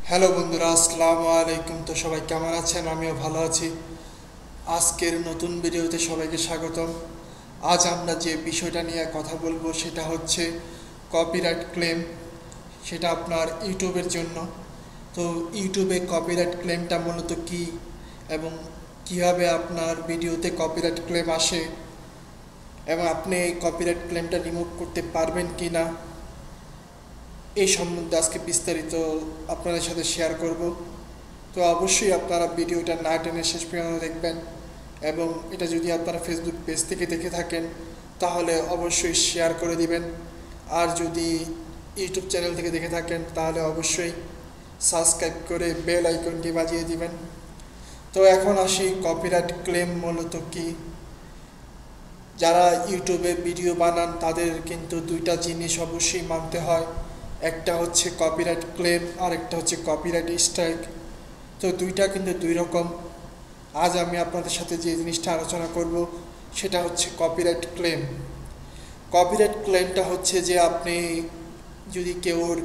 Hello বন্ধুরা, আসসালামু আলাইকুম। তো সবাই কেমন আছেন? আমিও ভালো আছি। আজকের নতুন ভিডিওতে সবাইকে স্বাগতম। আজ আমরা যে বিষয়টা নিয়ে কথা বলবো সেটা হচ্ছে কপিরাইট ক্লেম। সেটা আপনার ইউটিউবের জন্য। তো ইউটিউবে কপিরাইট ক্লেমটা মূলত কী এবং কীভাবে আপনার ভিডিওতে কপিরাইট ক্লেম আসে এবং আপনি এই কপিরাইট ক্লেমটা রিমুভ করতে পারবেন কি না, এই সম্বন্ধে আজকে বিস্তারিত আপনাদের সাথে শেয়ার করব। তো অবশ্যই আপনারা ভিডিওটা না টেনে শেষ পর্যন্ত দেখবেন এবং এটা যদি আপনারা ফেসবুক পেজ থেকে দেখে থাকেন তাহলে অবশ্যই শেয়ার করে দিবেন। আর যদি ইউটিউব চ্যানেল থেকে দেখে থাকেন তাহলে অবশ্যই সাবস্ক্রাইব করে বেল আইকনটি বাজিয়ে দিবেন। তো এখন আসি কপিরাইট ক্লেম মূলত কি। যারা ইউটিউবে ভিডিও বানান তাদের কিন্তু দুইটা জিনিস অবশ্যই মানতে হয়। একটা হচ্ছে কপিরাইট ক্লেম আর একটা হচ্ছে কপিরাইট স্ট্রাইক। তো দুইটা কিন্তু দুই রকম। আজ আমি আপনাদের সাথে যে জিনিসটা আলোচনা করব সেটা হচ্ছে কপিরাইট ক্লেম। কপিরাইট ক্লেমটা হচ্ছে যে আপনি যদি কেউর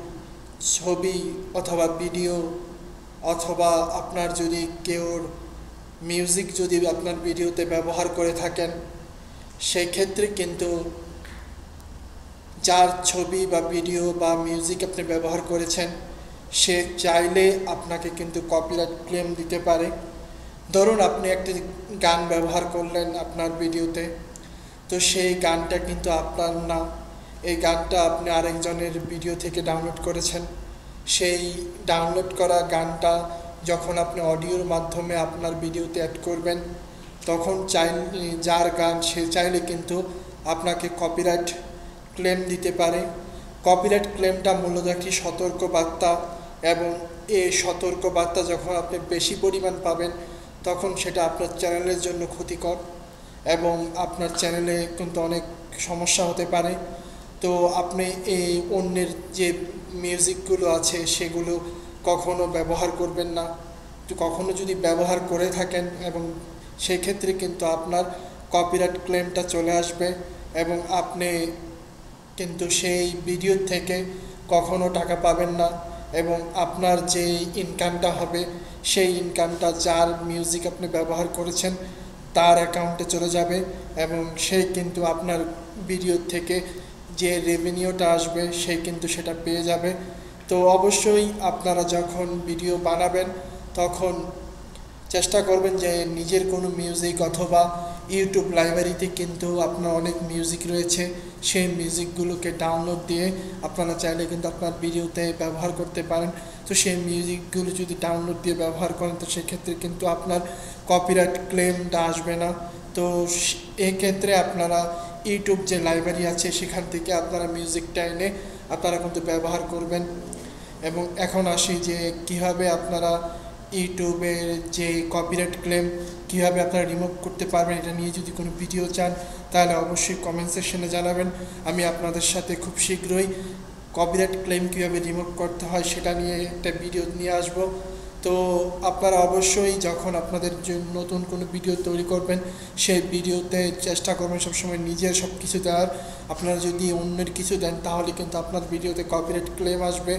ছবি অথবা ভিডিও অথবা আপনার যদি কেউর মিউজিক যদি আপনার ভিডিওতে ব্যবহার করে থাকেন, সেই ক্ষেত্রে কিন্তু যার ছবি বা ভিডিও বা মিউজিক আপনি ব্যবহার করেছেন সে চাইলে আপনাকে কিন্তু কপিরাইট ক্লেম দিতে পারে। ধরুন আপনি একটি গান ব্যবহার করলেন আপনার ভিডিওতে, তো সেই গানটা কিন্তু আপনার না, এই গানটা আপনি আরেকজনের ভিডিও থেকে ডাউনলোড করেছেন। সেই ডাউনলোড করা গানটা যখন আপনি অডিওর মাধ্যমে আপনার ভিডিওতে অ্যাড করবেন তখন যার গান সে চাইলে কিন্তু আপনাকে কপিরাইট ক্লেম দিতে পারে। কপিরাইট ক্লেমটা মূলত একটি সতর্কবার্তা এবং এই সতর্কবার্তা যখন আপনি বেশি পরিমাণ পাবেন তখন সেটা আপনার চ্যানেলের জন্য ক্ষতিকর এবং আপনার চ্যানেলে কিন্তু অনেক সমস্যা হতে পারে। তো আপনি এই অন্যের যে মিউজিকগুলো আছে সেগুলো কখনো ব্যবহার করবেন না। তো কখনো যদি ব্যবহার করে থাকেন এবং সেই ক্ষেত্রে কিন্তু আপনার কপিরাইট ক্লেমটা চলে আসবে এবং আপনি কিন্তু সেই ভিডিও থেকে কখনো টাকা পাবেন না এবং আপনার যে ইনকামটা হবে সেই ইনকামটা যার মিউজিক আপনি ব্যবহার করেছেন তার অ্যাকাউন্টে চলে যাবে এবং সে কিন্তু আপনার ভিডিও থেকে যে রেভিনিউটা আসবে সে কিন্তু সেটা পেয়ে যাবে। তো অবশ্যই আপনারা যখন ভিডিও বানাবেন তখন চেষ্টা করবেন যে নিজের কোনো মিউজিক অথবা ইউটিউব লাইব্রেরিতে কিন্তু আপনার অনেক মিউজিক রয়েছে, সেই মিউজিকগুলোকে ডাউনলোড দিয়ে আপনারা চাইলে কিন্তু আপনার ভিডিওতে ব্যবহার করতে পারেন। তো সেই মিউজিকগুলো যদি ডাউনলোড দিয়ে ব্যবহার করেন তো সেক্ষেত্রে কিন্তু আপনার কপিরাইট ক্লেমটা আসবে না। তো এক্ষেত্রে আপনারা ইউটিউব যে লাইব্রেরি আছে সেখান থেকে আপনারা মিউজিকটা এনে আপনারা কিন্তু ব্যবহার করবেন। এবং এখন আসি যে কীভাবে আপনারা ইউটিউবের যে কপিরাইট ক্লেম কীভাবে আপনারা রিমুভ করতে পারবেন, এটা নিয়ে যদি কোনো ভিডিও চান তাহলে অবশ্যই কমেন্ট সেকশনে জানাবেন। আমি আপনাদের সাথে খুব শীঘ্রই কপিরাইট ক্লেম কীভাবে রিমুভ করতে হয় সেটা নিয়ে একটা ভিডিও নিয়ে আসব। তো আপনারা অবশ্যই যখন আপনাদের নতুন কোনো ভিডিও তৈরি করবেন সেই ভিডিওতে চেষ্টা করবেন সবসময় নিজের সব কিছু দেওয়ার। আপনারা যদি অন্যের কিছু দেন তাহলে কিন্তু আপনার ভিডিওতে কপিরাইট ক্লেম আসবে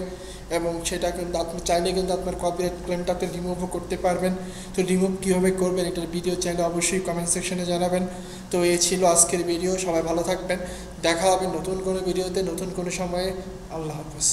এবং সেটা কিন্তু আপনি চাইলে কিন্তু আপনার কপিরাইট ক্লেমটাতে রিমুভও করতে পারবেন। তো রিমুভ কীভাবে করবেন এটার ভিডিও চাইলে অবশ্যই কমেন্ট সেকশনে জানাবেন। তো এই ছিল আজকের ভিডিও। সবাই ভালো থাকবেন। দেখা হবে নতুন কোনো ভিডিওতে নতুন কোনো সময়ে। আল্লাহ হাফেজ।